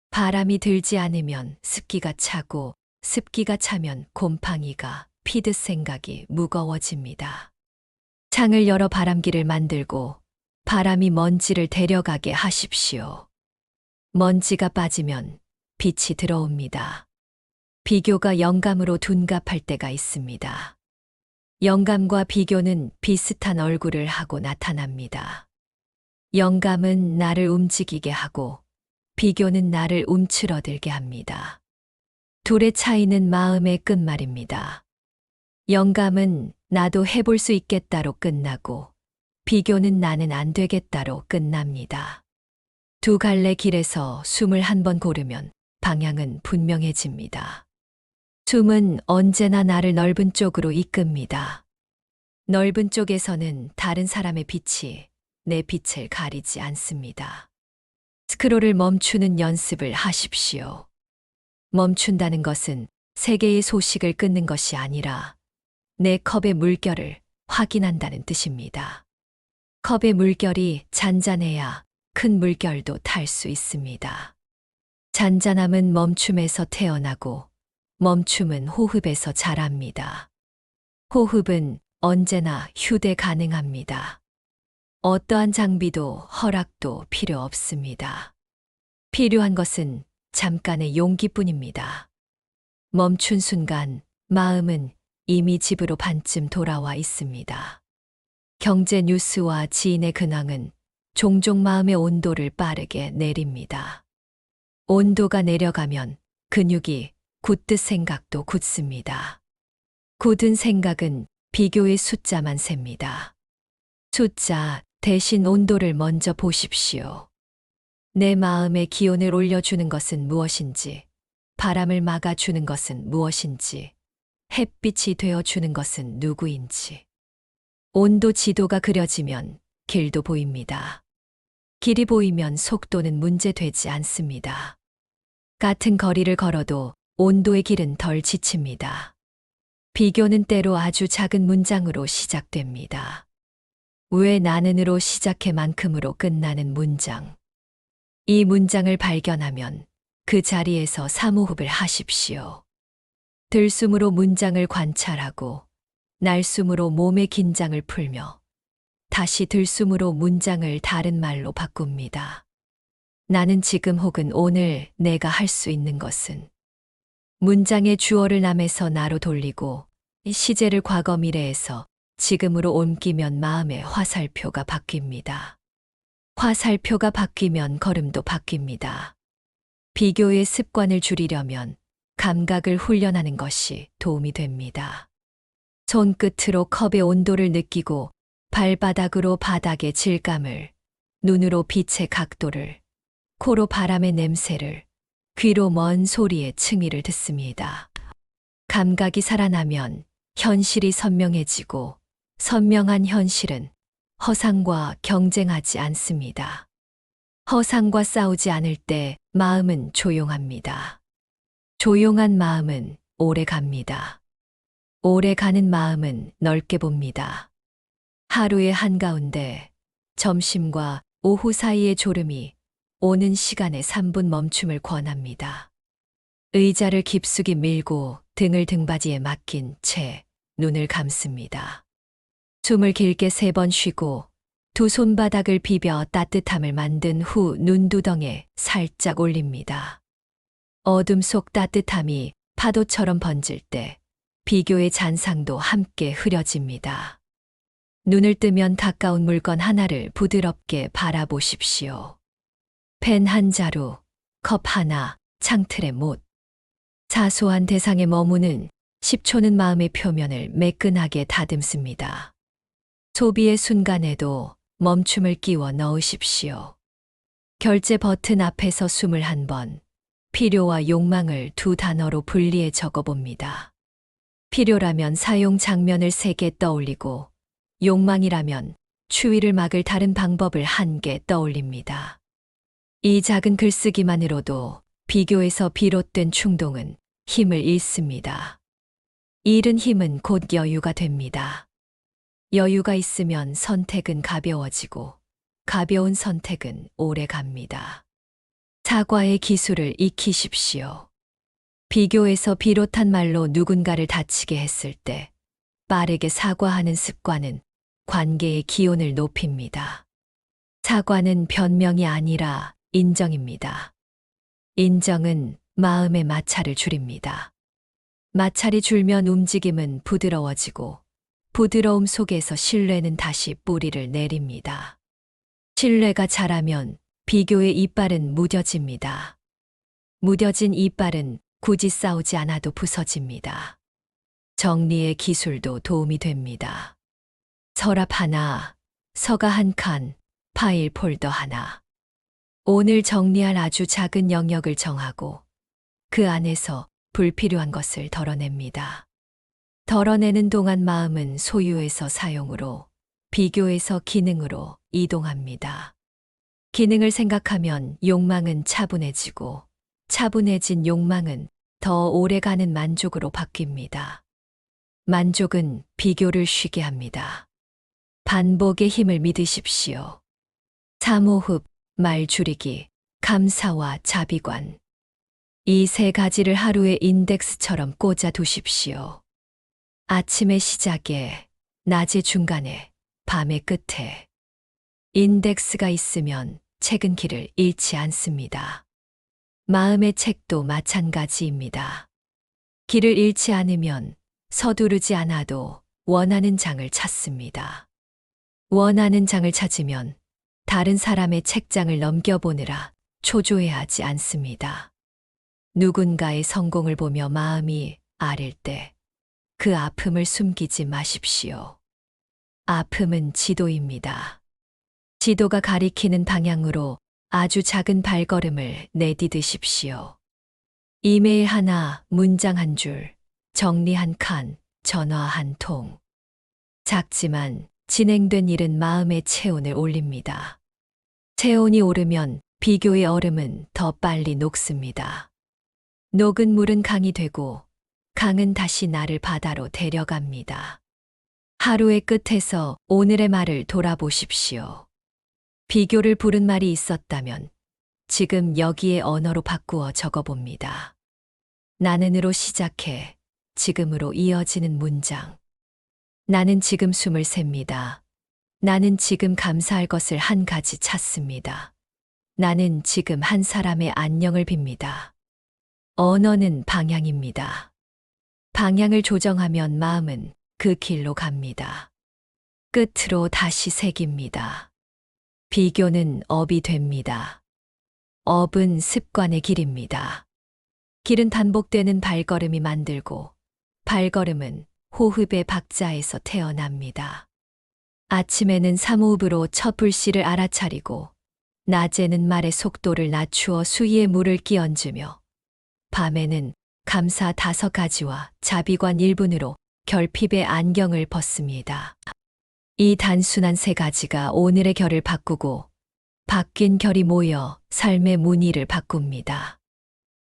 바람이 들지 않으면 습기가 차고 습기가 차면 곰팡이가 피듯 생각이 무거워집니다. 창을 열어 바람기를 만들고 바람이 먼지를 데려가게 하십시오. 먼지가 빠지면 빛이 들어옵니다. 비교가 영감으로 둔갑할 때가 있습니다. 영감과 비교는 비슷한 얼굴을 하고 나타납니다. 영감은 나를 움직이게 하고 비교는 나를 움츠러들게 합니다. 둘의 차이는 마음의 끝말입니다. 영감은 나도 해볼 수 있겠다로 끝나고 비교는 나는 안 되겠다로 끝납니다. 두 갈래 길에서 숨을 한 번 고르면 방향은 분명해집니다. 숨은 언제나 나를 넓은 쪽으로 이끕니다. 넓은 쪽에서는 다른 사람의 빛이 내 빛을 가리지 않습니다. 스크롤을 멈추는 연습을 하십시오. 멈춘다는 것은 세계의 소식을 끊는 것이 아니라 내 컵의 물결을 확인한다는 뜻입니다. 컵의 물결이 잔잔해야 큰 물결도 탈 수 있습니다. 잔잔함은 멈춤에서 태어나고 멈춤은 호흡에서 자랍니다. 호흡은 언제나 휴대 가능합니다. 어떠한 장비도 허락도 필요 없습니다. 필요한 것은 잠깐의 용기뿐입니다. 멈춘 순간 마음은 이미 집으로 반쯤 돌아와 있습니다. 경제 뉴스와 지인의 근황은 종종 마음의 온도를 빠르게 내립니다. 온도가 내려가면 근육이 굳듯 생각도 굳습니다. 굳은 생각은 비교의 숫자만 셉니다. 숫자 대신 온도를 먼저 보십시오. 내 마음의 기온을 올려주는 것은 무엇인지, 바람을 막아주는 것은 무엇인지, 햇빛이 되어주는 것은 누구인지. 온도 지도가 그려지면 길도 보입니다. 길이 보이면 속도는 문제되지 않습니다. 같은 거리를 걸어도 온도의 길은 덜 지칩니다. 비교는 때로 아주 작은 문장으로 시작됩니다. 왜 나는으로 시작해 만큼으로 끝나는 문장. 이 문장을 발견하면 그 자리에서 사모흡을 하십시오. 들숨으로 문장을 관찰하고 날숨으로 몸의 긴장을 풀며 다시 들숨으로 문장을 다른 말로 바꿉니다. 나는 지금 혹은 오늘 내가 할 수 있는 것은. 문장의 주어를 남에서 나로 돌리고 시제를 과거 미래에서 지금으로 옮기면 마음의 화살표가 바뀝니다. 화살표가 바뀌면 걸음도 바뀝니다. 비교의 습관을 줄이려면 감각을 훈련하는 것이 도움이 됩니다. 손끝으로 컵의 온도를 느끼고 발바닥으로 바닥의 질감을, 눈으로 빛의 각도를, 코로 바람의 냄새를, 귀로 먼 소리의 층위를 듣습니다. 감각이 살아나면 현실이 선명해지고 선명한 현실은 허상과 경쟁하지 않습니다. 허상과 싸우지 않을 때 마음은 조용합니다. 조용한 마음은 오래 갑니다. 오래 가는 마음은 넓게 봅니다. 하루의 한가운데 점심과 오후 사이의 졸음이 오는 시간에 3분 멈춤을 권합니다. 의자를 깊숙이 밀고 등을 등받이에 맡긴 채 눈을 감습니다. 숨을 길게 3번 쉬고 두 손바닥을 비벼 따뜻함을 만든 후 눈두덩에 살짝 올립니다. 어둠 속 따뜻함이 파도처럼 번질 때 비교의 잔상도 함께 흐려집니다. 눈을 뜨면 가까운 물건 하나를 부드럽게 바라보십시오. 펜 한 자루, 컵 하나, 창틀의 못. 사소한 대상에 머무는 10초는 마음의 표면을 매끈하게 다듬습니다. 소비의 순간에도 멈춤을 끼워 넣으십시오. 결제 버튼 앞에서 숨을 한 번, 필요와 욕망을 2 단어로 분리해 적어봅니다. 필요라면 사용 장면을 3개 떠올리고, 욕망이라면 추위를 막을 다른 방법을 1개 떠올립니다. 이 작은 글쓰기만으로도 비교에서 비롯된 충동은 힘을 잃습니다. 잃은 힘은 곧 여유가 됩니다. 여유가 있으면 선택은 가벼워지고 가벼운 선택은 오래 갑니다. 사과의 기술을 익히십시오. 비교에서 비롯한 말로 누군가를 다치게 했을 때 빠르게 사과하는 습관은 관계의 기온을 높입니다. 사과는 변명이 아니라 인정입니다. 인정은 마음의 마찰을 줄입니다. 마찰이 줄면 움직임은 부드러워지고 부드러움 속에서 신뢰는 다시 뿌리를 내립니다. 신뢰가 자라면 비교의 이빨은 무뎌집니다. 무뎌진 이빨은 굳이 싸우지 않아도 부서집니다. 정리의 기술도 도움이 됩니다. 서랍 하나, 서가 한 칸, 파일 폴더 하나. 오늘 정리할 아주 작은 영역을 정하고 그 안에서 불필요한 것을 덜어냅니다. 덜어내는 동안 마음은 소유에서 사용으로, 비교에서 기능으로 이동합니다. 기능을 생각하면 욕망은 차분해지고 차분해진 욕망은 더 오래가는 만족으로 바뀝니다. 만족은 비교를 쉬게 합니다. 반복의 힘을 믿으십시오. 사모흡, 말 줄이기, 감사와 자비관. 이 3가지를 하루의 인덱스처럼 꽂아 두십시오. 아침의 시작에, 낮의 중간에, 밤의 끝에. 인덱스가 있으면 책은 길을 잃지 않습니다. 마음의 책도 마찬가지입니다. 길을 잃지 않으면 서두르지 않아도 원하는 장을 찾습니다. 원하는 장을 찾으면 다른 사람의 책장을 넘겨보느라 초조해하지 않습니다. 누군가의 성공을 보며 마음이 아릴 때 그 아픔을 숨기지 마십시오. 아픔은 지도입니다. 지도가 가리키는 방향으로 아주 작은 발걸음을 내디디십시오. 이메일 하나, 문장 한 줄, 정리 한 칸, 전화 한 통. 작지만 진행된 일은 마음의 체온을 올립니다. 체온이 오르면 비교의 얼음은 더 빨리 녹습니다. 녹은 물은 강이 되고 강은 다시 나를 바다로 데려갑니다. 하루의 끝에서 오늘의 말을 돌아보십시오. 비교를 부른 말이 있었다면 지금 여기에 언어로 바꾸어 적어봅니다. 나는으로 시작해 지금으로 이어지는 문장. 나는 지금 숨을 셉니다. 나는 지금 감사할 것을 한 가지 찾습니다. 나는 지금 한 사람의 안녕을 빕니다. 언어는 방향입니다. 방향을 조정하면 마음은 그 길로 갑니다. 끝으로 다시 새깁니다. 비교는 업이 됩니다. 업은 습관의 길입니다. 길은 반복되는 발걸음이 만들고 발걸음은 호흡의 박자에서 태어납니다. 아침에는 삼호흡으로 첫 불씨를 알아차리고 낮에는 말의 속도를 낮추어 수위에 물을 끼얹으며 밤에는 감사 5가지와 자비관 1분으로 결핍의 안경을 벗습니다. 이 단순한 3가지가 오늘의 결을 바꾸고 바뀐 결이 모여 삶의 무늬를 바꿉니다.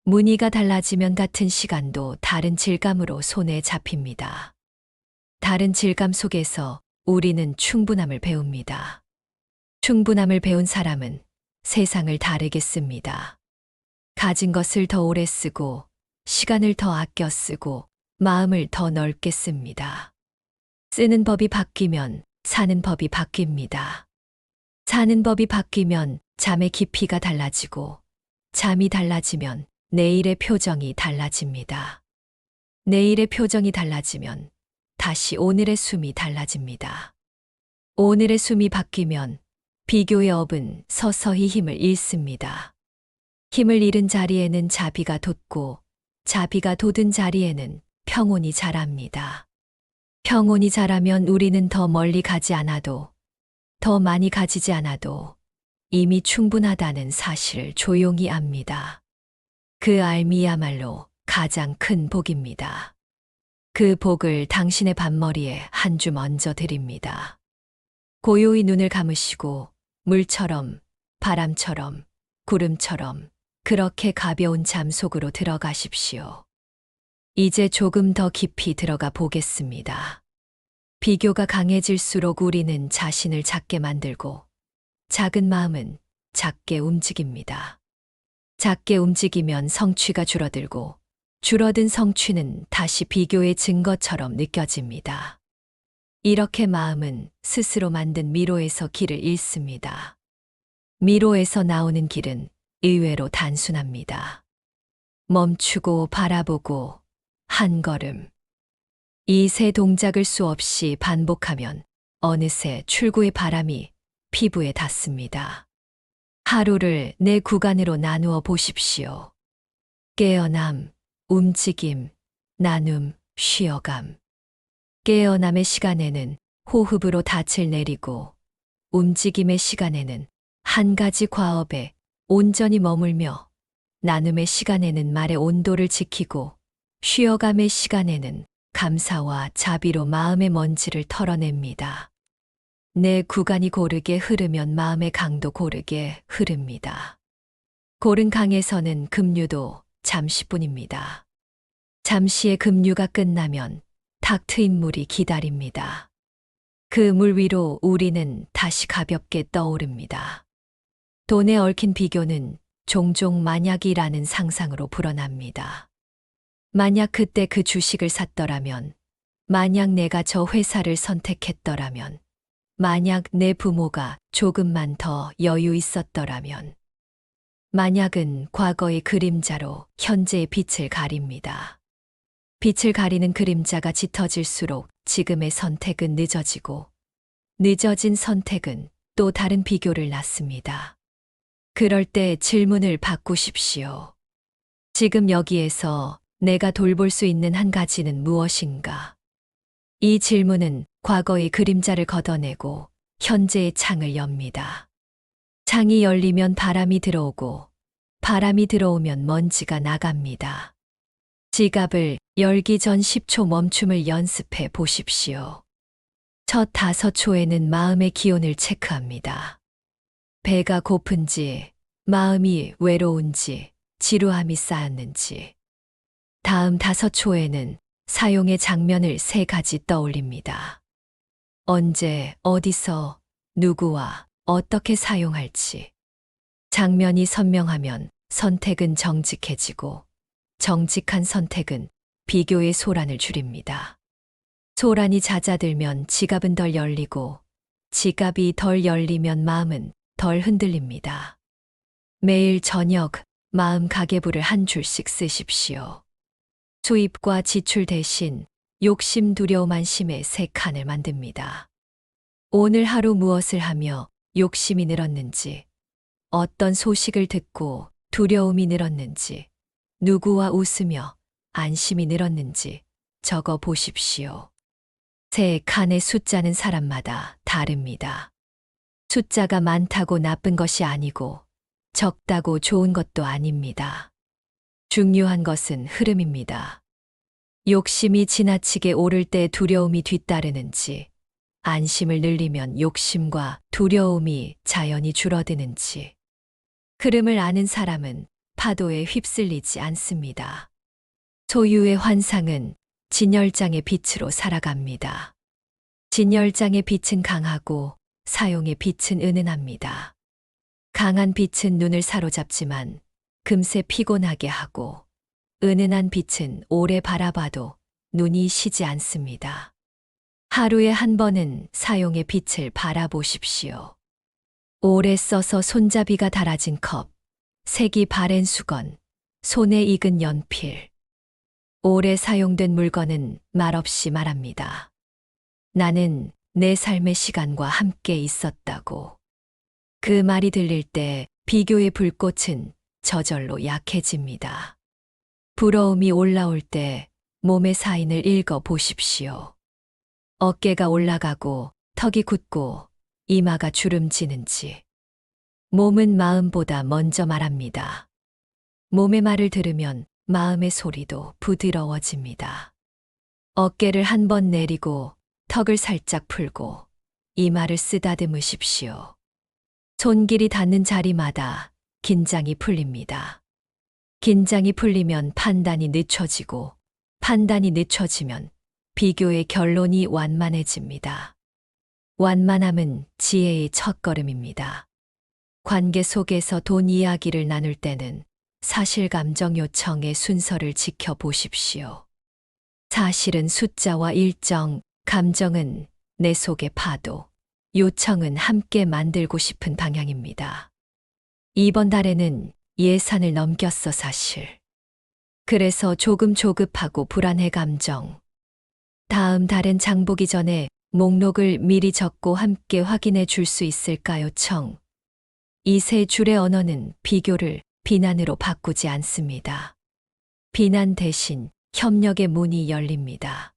무늬가 달라지면 같은 시간도 다른 질감으로 손에 잡힙니다. 다른 질감 속에서 우리는 충분함을 배웁니다. 충분함을 배운 사람은 세상을 다르게 씁니다. 가진 것을 더 오래 쓰고 시간을 더 아껴 쓰고 마음을 더 넓게 씁니다. 쓰는 법이 바뀌면 사는 법이 바뀝니다. 사는 법이 바뀌면 잠의 깊이가 달라지고 잠이 달라지면 내일의 표정이 달라집니다. 내일의 표정이 달라지면 다시 오늘의 숨이 달라집니다. 오늘의 숨이 바뀌면 비교의 업은 서서히 힘을 잃습니다. 힘을 잃은 자리에는 자비가 돋고 자비가 돋은 자리에는 평온이 자랍니다. 평온이 자라면 우리는 더 멀리 가지 않아도 더 많이 가지지 않아도 이미 충분하다는 사실을 조용히 압니다. 그 알미야말로 가장 큰 복입니다. 그 복을 당신의 반머리에 한 줌 얹어 드립니다. 고요히 눈을 감으시고 물처럼 바람처럼 구름처럼 그렇게 가벼운 잠 속으로 들어가십시오. 이제 조금 더 깊이 들어가 보겠습니다. 비교가 강해질수록 우리는 자신을 작게 만들고 작은 마음은 작게 움직입니다. 작게 움직이면 성취가 줄어들고 줄어든 성취는 다시 비교의 증거처럼 느껴집니다. 이렇게 마음은 스스로 만든 미로에서 길을 잃습니다. 미로에서 나오는 길은 의외로 단순합니다. 멈추고 바라보고 한 걸음. 이 세 동작을 수없이 반복하면 어느새 출구의 바람이 피부에 닿습니다. 하루를 네 구간으로 나누어 보십시오. 깨어남, 움직임, 나눔, 쉬어감. 깨어남의 시간에는 호흡으로 닻을 내리고 움직임의 시간에는 한 가지 과업에 온전히 머물며 나눔의 시간에는 말의 온도를 지키고 쉬어감의 시간에는 감사와 자비로 마음의 먼지를 털어냅니다. 내 구간이 고르게 흐르면 마음의 강도 고르게 흐릅니다. 고른 강에서는 급류도 잠시뿐입니다. 잠시의 급류가 끝나면 탁 트인 물이 기다립니다. 그 물 위로 우리는 다시 가볍게 떠오릅니다. 돈에 얽힌 비교는 종종 만약이라는 상상으로 불어납니다. 만약 그때 그 주식을 샀더라면, 만약 내가 저 회사를 선택했더라면, 만약 내 부모가 조금만 더 여유 있었더라면, 만약은 과거의 그림자로 현재의 빛을 가립니다. 빛을 가리는 그림자가 짙어질수록 지금의 선택은 늦어지고 늦어진 선택은 또 다른 비교를 낳습니다. 그럴 때 질문을 바꾸십시오. 지금 여기에서 내가 돌볼 수 있는 한 가지는 무엇인가? 이 질문은 과거의 그림자를 걷어내고 현재의 창을 엽니다. 창이 열리면 바람이 들어오고 바람이 들어오면 먼지가 나갑니다. 지갑을 열기 전 10초 멈춤을 연습해 보십시오. 첫 5초에는 마음의 기온을 체크합니다. 배가 고픈지, 마음이 외로운지, 지루함이 쌓였는지. 다음 5초에는 사용의 장면을 3가지 떠올립니다. 언제, 어디서, 누구와 어떻게 사용할지. 장면이 선명하면 선택은 정직해지고 정직한 선택은 비교의 소란을 줄입니다. 소란이 잦아들면 지갑은 덜 열리고 지갑이 덜 열리면 마음은 덜 흔들립니다. 매일 저녁 마음 가계부를 한 줄씩 쓰십시오. 수입과 지출 대신 욕심, 두려움, 안심의 3칸을 만듭니다. 오늘 하루 무엇을 하며 욕심이 늘었는지, 어떤 소식을 듣고 두려움이 늘었는지, 누구와 웃으며 안심이 늘었는지 적어 보십시오. 3칸의 숫자는 사람마다 다릅니다. 숫자가 많다고 나쁜 것이 아니고 적다고 좋은 것도 아닙니다. 중요한 것은 흐름입니다. 욕심이 지나치게 오를 때 두려움이 뒤따르는지, 안심을 늘리면 욕심과 두려움이 자연히 줄어드는지. 흐름을 아는 사람은 파도에 휩쓸리지 않습니다. 소유의 환상은 진열장의 빛으로 살아갑니다. 진열장의 빛은 강하고 사용의 빛은 은은합니다. 강한 빛은 눈을 사로잡지만 금세 피곤하게 하고 은은한 빛은 오래 바라봐도 눈이 쉬지 않습니다. 하루에 한 번은 사용의 빛을 바라보십시오. 오래 써서 손잡이가 닳아진 컵, 색이 바랜 수건, 손에 익은 연필. 오래 사용된 물건은 말없이 말합니다. 나는 내 삶의 시간과 함께 있었다고. 그 말이 들릴 때 비교의 불꽃은 저절로 약해집니다. 부러움이 올라올 때 몸의 사인을 읽어 보십시오. 어깨가 올라가고 턱이 굳고 이마가 주름지는지. 몸은 마음보다 먼저 말합니다. 몸의 말을 들으면 마음의 소리도 부드러워집니다. 어깨를 한 번 내리고 턱을 살짝 풀고 이마를 쓰다듬으십시오. 손길이 닿는 자리마다 긴장이 풀립니다. 긴장이 풀리면 판단이 늦춰지고 판단이 늦춰지면 비교의 결론이 완만해집니다. 완만함은 지혜의 첫걸음입니다. 관계 속에서 돈 이야기를 나눌 때는 사실 감정 요청의 순서를 지켜보십시오. 사실은 숫자와 일정, 감정은 내 속의 파도, 요청은 함께 만들고 싶은 방향입니다. 이번 달에는 예산을 넘겼어 사실. 그래서 조금 조급하고 불안해 감정. 다음 달엔 장보기 전에 목록을 미리 적고 함께 확인해 줄 수 있을까요 청. 이 3줄의 언어는 비교를 비난으로 바꾸지 않습니다. 비난 대신 협력의 문이 열립니다.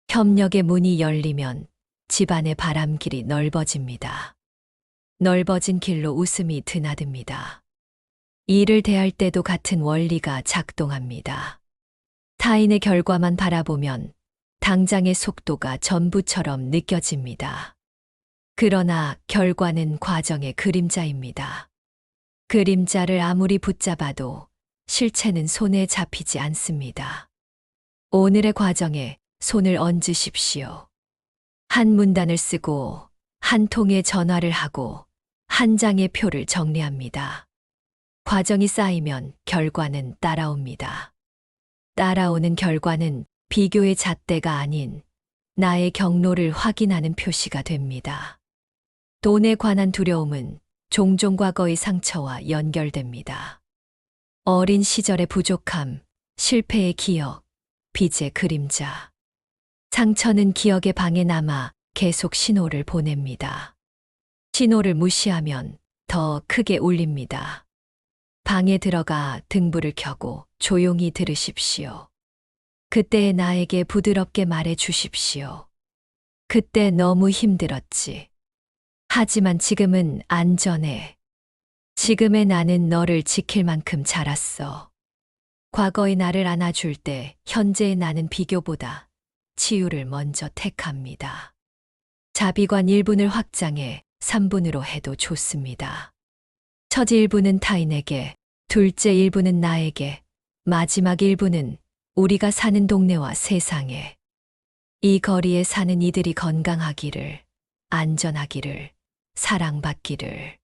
협력의 문이 열리면 집안의 바람길이 넓어집니다. 넓어진 길로 웃음이 드나듭니다. 일을 대할 때도 같은 원리가 작동합니다. 타인의 결과만 바라보면 당장의 속도가 전부처럼 느껴집니다. 그러나 결과는 과정의 그림자입니다. 그림자를 아무리 붙잡아도 실체는 손에 잡히지 않습니다. 오늘의 과정에 손을 얹으십시오. 한 문단을 쓰고 한 통의 전화를 하고 한 장의 표를 정리합니다. 과정이 쌓이면 결과는 따라옵니다. 따라오는 결과는 비교의 잣대가 아닌 나의 경로를 확인하는 표시가 됩니다. 돈에 관한 두려움은 종종 과거의 상처와 연결됩니다. 어린 시절의 부족함, 실패의 기억, 빚의 그림자. 상처는 기억의 방에 남아 계속 신호를 보냅니다. 신호를 무시하면 더 크게 울립니다. 방에 들어가 등불을 켜고 조용히 들으십시오. 그때의 나에게 부드럽게 말해 주십시오. 그때 너무 힘들었지. 하지만 지금은 안전해. 지금의 나는 너를 지킬 만큼 자랐어. 과거의 나를 안아줄 때 현재의 나는 비교보다 치유를 먼저 택합니다. 자비관 1분을 확장해 3분으로 해도 좋습니다. 첫 1분은 타인에게, 둘째 1분은 나에게, 마지막 1분은 우리가 사는 동네와 세상에. 이 거리에 사는 이들이 건강하기를, 안전하기를, 사랑받기를.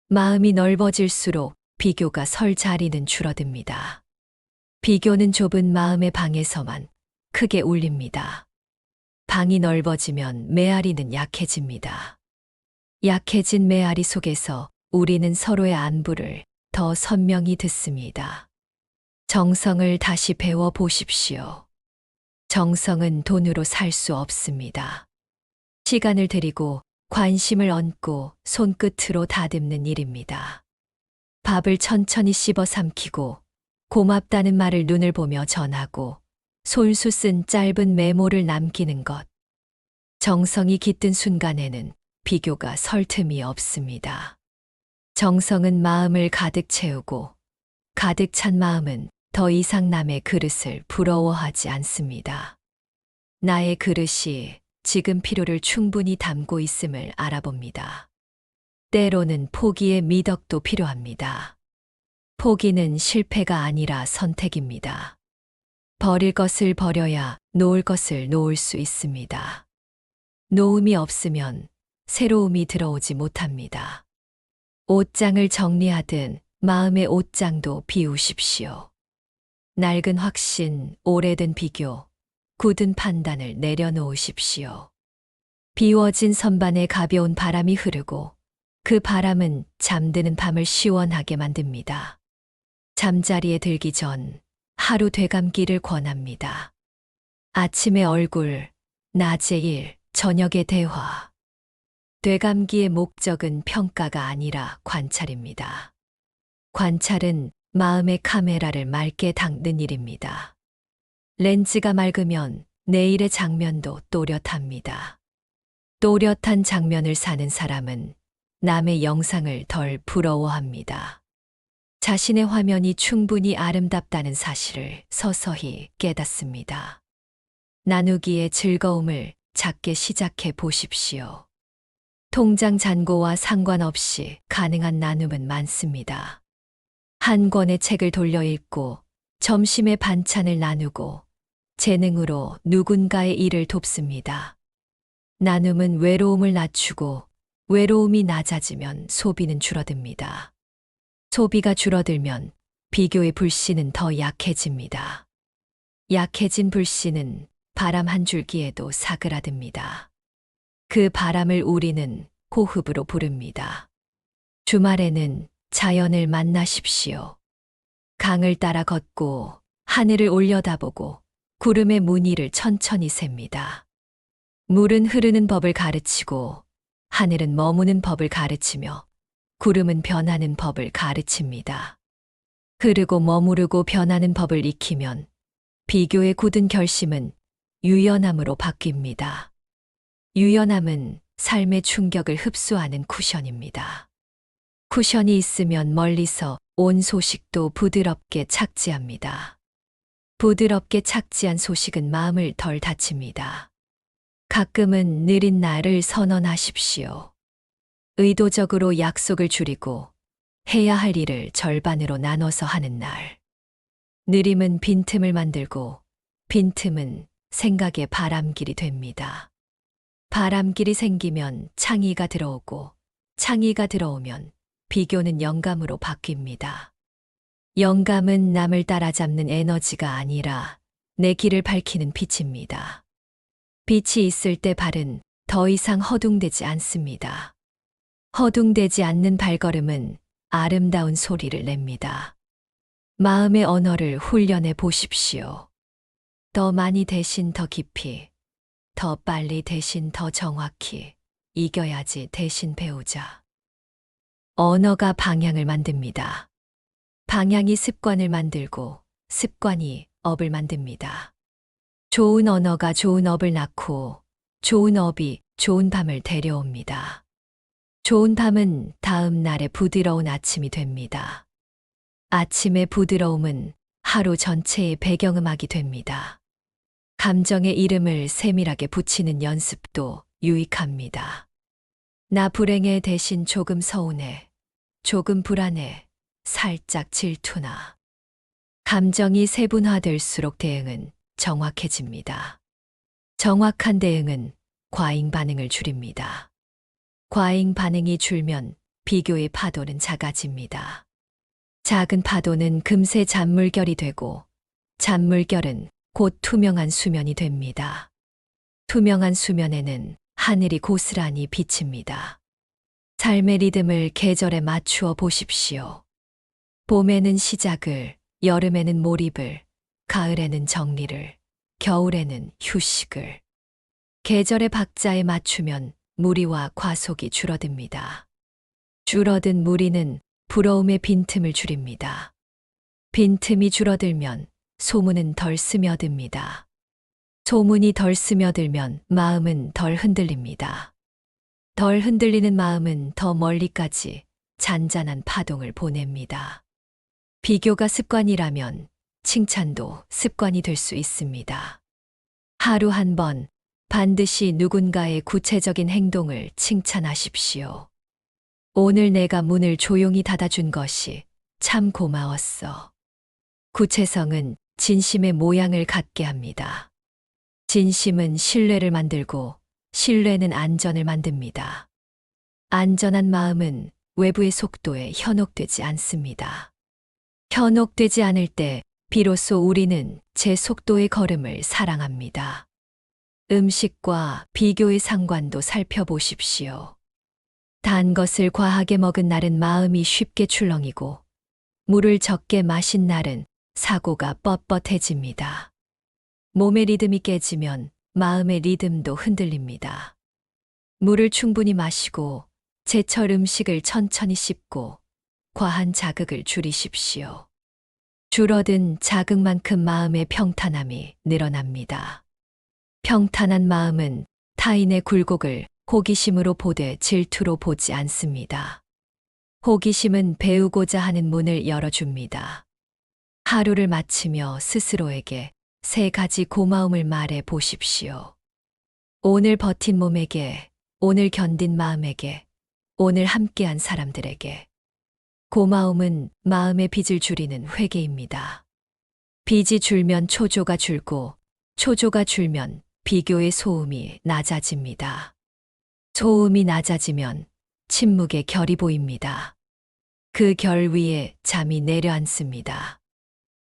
마음이 넓어질수록 비교가 설 자리는 줄어듭니다. 비교는 좁은 마음의 방에서만 크게 울립니다. 방이 넓어지면 메아리는 약해집니다. 약해진 메아리 속에서 우리는 서로의 안부를 더 선명히 듣습니다. 정성을 다시 배워 보십시오. 정성은 돈으로 살 수 없습니다. 시간을 들이고 관심을 얹고 손끝으로 다듬는 일입니다. 밥을 천천히 씹어 삼키고 고맙다는 말을 눈을 보며 전하고 손수 쓴 짧은 메모를 남기는 것. 정성이 깃든 순간에는 비교가 설 틈이 없습니다. 정성은 마음을 가득 채우고 가득 찬 마음은 더 이상 남의 그릇을 부러워하지 않습니다. 나의 그릇이 지금 필요를 충분히 담고 있음을 알아봅니다. 때로는 포기의 미덕도 필요합니다. 포기는 실패가 아니라 선택입니다. 버릴 것을 버려야 놓을 것을 놓을 수 있습니다. 놓음이 없으면 새로움이 들어오지 못합니다. 옷장을 정리하듯 마음의 옷장도 비우십시오. 낡은 확신, 오래된 비교, 굳은 판단을 내려놓으십시오. 비워진 선반에 가벼운 바람이 흐르고 그 바람은 잠드는 밤을 시원하게 만듭니다. 잠자리에 들기 전 하루 되감기를 권합니다. 아침의 얼굴, 낮의 일, 저녁의 대화. 되감기의 목적은 평가가 아니라 관찰입니다. 관찰은 마음의 카메라를 맑게 닦는 일입니다. 렌즈가 맑으면 내일의 장면도 또렷합니다. 또렷한 장면을 사는 사람은 남의 영상을 덜 부러워합니다. 자신의 화면이 충분히 아름답다는 사실을 서서히 깨닫습니다. 나누기의 즐거움을 작게 시작해 보십시오. 통장 잔고와 상관없이 가능한 나눔은 많습니다. 한 권의 책을 돌려 읽고 점심에 반찬을 나누고 재능으로 누군가의 일을 돕습니다. 나눔은 외로움을 낮추고 외로움이 낮아지면 소비는 줄어듭니다. 소비가 줄어들면 비교의 불씨는 더 약해집니다. 약해진 불씨는 바람 한 줄기에도 사그라듭니다. 그 바람을 우리는 호흡으로 부릅니다. 주말에는 자연을 만나십시오. 강을 따라 걷고 하늘을 올려다보고 구름의 무늬를 천천히 셉니다. 물은 흐르는 법을 가르치고 하늘은 머무는 법을 가르치며 구름은 변하는 법을 가르칩니다. 흐르고 머무르고 변하는 법을 익히면 비교의 굳은 결심은 유연함으로 바뀝니다. 유연함은 삶의 충격을 흡수하는 쿠션입니다. 쿠션이 있으면 멀리서 온 소식도 부드럽게 착지합니다. 부드럽게 착지한 소식은 마음을 덜 다칩니다. 가끔은 느린 날을 선언하십시오. 의도적으로 약속을 줄이고 해야 할 일을 절반으로 나눠서 하는 날. 느림은 빈틈을 만들고 빈틈은 생각의 바람길이 됩니다. 바람길이 생기면 창의가 들어오고 창의가 들어오면 비교는 영감으로 바뀝니다. 영감은 남을 따라잡는 에너지가 아니라 내 길을 밝히는 빛입니다. 빛이 있을 때 발은 더 이상 허둥대지 않습니다. 허둥대지 않는 발걸음은 아름다운 소리를 냅니다. 마음의 언어를 훈련해 보십시오. 더 많이 대신 더 깊이, 더 빨리 대신 더 정확히, 이겨야지 대신 배우자. 언어가 방향을 만듭니다. 방향이 습관을 만들고 습관이 업을 만듭니다. 좋은 언어가 좋은 업을 낳고 좋은 업이 좋은 밤을 데려옵니다. 좋은 밤은 다음 날의 부드러운 아침이 됩니다. 아침의 부드러움은 하루 전체의 배경음악이 됩니다. 감정의 이름을 세밀하게 붙이는 연습도 유익합니다. 나 불행해 대신 조금 서운해, 조금 불안해, 살짝 질투나. 감정이 세분화될수록 대응은 정확해집니다. 정확한 대응은 과잉 반응을 줄입니다. 과잉 반응이 줄면 비교의 파도는 작아집니다. 작은 파도는 금세 잔물결이 되고 잔물결은 곧 투명한 수면이 됩니다. 투명한 수면에는 하늘이 고스란히 비칩니다. 삶의 리듬을 계절에 맞추어 보십시오. 봄에는 시작을, 여름에는 몰입을, 가을에는 정리를, 겨울에는 휴식을. 계절의 박자에 맞추면 무리와 과속이 줄어듭니다. 줄어든 무리는 부러움의 빈틈을 줄입니다. 빈틈이 줄어들면 소문은 덜 스며듭니다. 소문이 덜 스며들면 마음은 덜 흔들립니다. 덜 흔들리는 마음은 더 멀리까지 잔잔한 파동을 보냅니다. 비교가 습관이라면 칭찬도 습관이 될 수 있습니다. 하루 한 번 반드시 누군가의 구체적인 행동을 칭찬하십시오. 오늘 내가 문을 조용히 닫아준 것이 참 고마웠어. 구체성은 진심의 모양을 갖게 합니다. 진심은 신뢰를 만들고 신뢰는 안전을 만듭니다. 안전한 마음은 외부의 속도에 현혹되지 않습니다. 현혹되지 않을 때 비로소 우리는 제 속도의 걸음을 사랑합니다. 음식과 비교의 상관도 살펴보십시오. 단 것을 과하게 먹은 날은 마음이 쉽게 출렁이고 물을 적게 마신 날은 사고가 뻣뻣해집니다. 몸의 리듬이 깨지면 마음의 리듬도 흔들립니다. 물을 충분히 마시고 제철 음식을 천천히 씹고 과한 자극을 줄이십시오. 줄어든 자극만큼 마음의 평탄함이 늘어납니다. 평탄한 마음은 타인의 굴곡을 호기심으로 보되 질투로 보지 않습니다. 호기심은 배우고자 하는 문을 열어줍니다. 하루를 마치며 스스로에게 3가지 고마움을 말해 보십시오. 오늘 버틴 몸에게, 오늘 견딘 마음에게, 오늘 함께한 사람들에게. 고마움은 마음의 빚을 줄이는 회개입니다. 빚이 줄면 초조가 줄고 초조가 줄면 비교의 소음이 낮아집니다. 소음이 낮아지면 침묵의 결이 보입니다. 그 결 위에 잠이 내려앉습니다.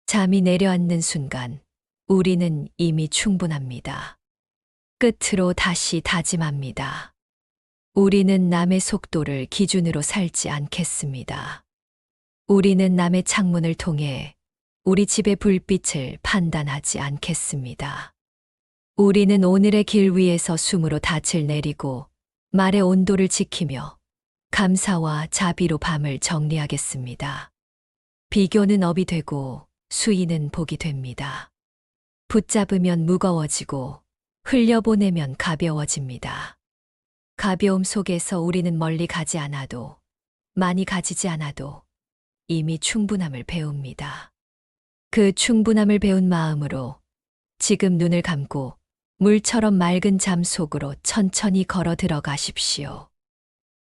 잠이 내려앉는 순간 우리는 이미 충분합니다. 끝으로 다시 다짐합니다. 우리는 남의 속도를 기준으로 살지 않겠습니다. 우리는 남의 창문을 통해 우리 집의 불빛을 판단하지 않겠습니다. 우리는 오늘의 길 위에서 숨으로 닻을 내리고 말의 온도를 지키며 감사와 자비로 밤을 정리하겠습니다. 비교는 업이 되고 수위는 복이 됩니다. 붙잡으면 무거워지고 흘려보내면 가벼워집니다. 가벼움 속에서 우리는 멀리 가지 않아도 많이 가지지 않아도 이미 충분함을 배웁니다. 그 충분함을 배운 마음으로 지금 눈을 감고 물처럼 맑은 잠 속으로 천천히 걸어 들어가십시오.